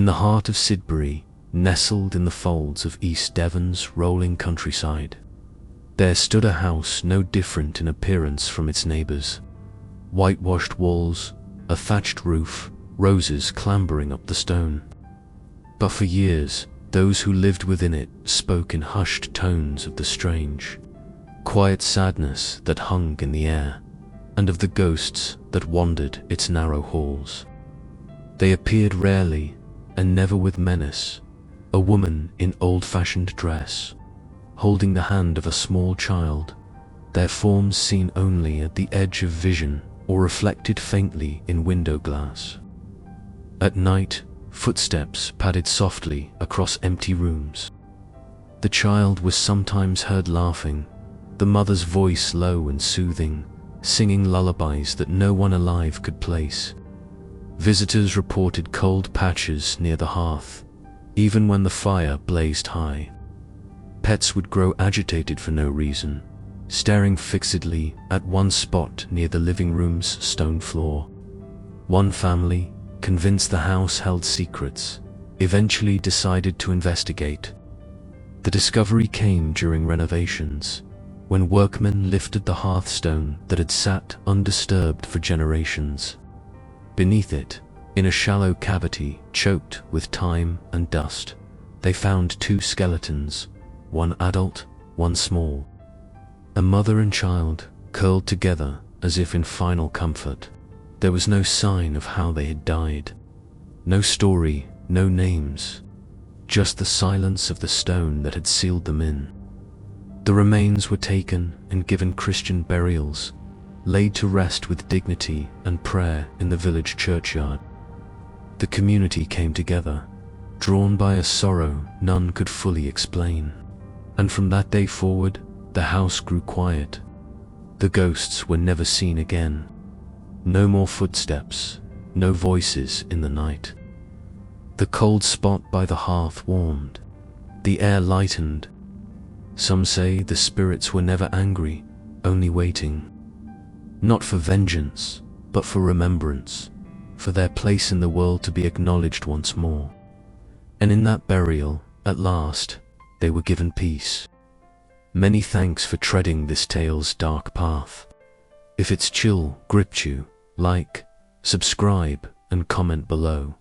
In the heart of Sidbury, nestled in the folds of East Devon's rolling countryside, there stood a house no different in appearance from its neighbours. Whitewashed walls, a thatched roof, roses clambering up the stone. But for years, those who lived within it spoke in hushed tones of the strange, quiet sadness that hung in the air, and of the ghosts that wandered its narrow halls. They appeared rarely, and never with menace. A woman in old-fashioned dress, holding the hand of a small child, their forms seen only at the edge of vision or reflected faintly in window glass. At night, footsteps padded softly across empty rooms. The child was sometimes heard laughing, the mother's voice low and soothing, singing lullabies that no one alive could place. Visitors reported cold patches near the hearth, even when the fire blazed high. Pets would grow agitated for no reason, staring fixedly at one spot near the living room's stone floor. One family, convinced the house held secrets, eventually decided to investigate. The discovery came during renovations, when workmen lifted the hearthstone that had sat undisturbed for generations. Beneath it, in a shallow cavity choked with time and dust, they found two skeletons, one adult, one small. A mother and child, curled together as if in final comfort. There was no sign of how they had died. No story, no names. Just the silence of the stone that had sealed them in. The remains were taken and given Christian burials, laid to rest with dignity and prayer in the village churchyard. The community came together, drawn by a sorrow none could fully explain. And from that day forward, the house grew quiet. The ghosts were never seen again. No more footsteps, no voices in the night. The cold spot by the hearth warmed. The air lightened. Some say the spirits were never angry, only waiting. Not for vengeance, but for remembrance, for their place in the world to be acknowledged once more. And in that burial, at last, they were given peace. Many thanks for treading this tale's dark path. If its chill gripped you, like, subscribe, and comment below.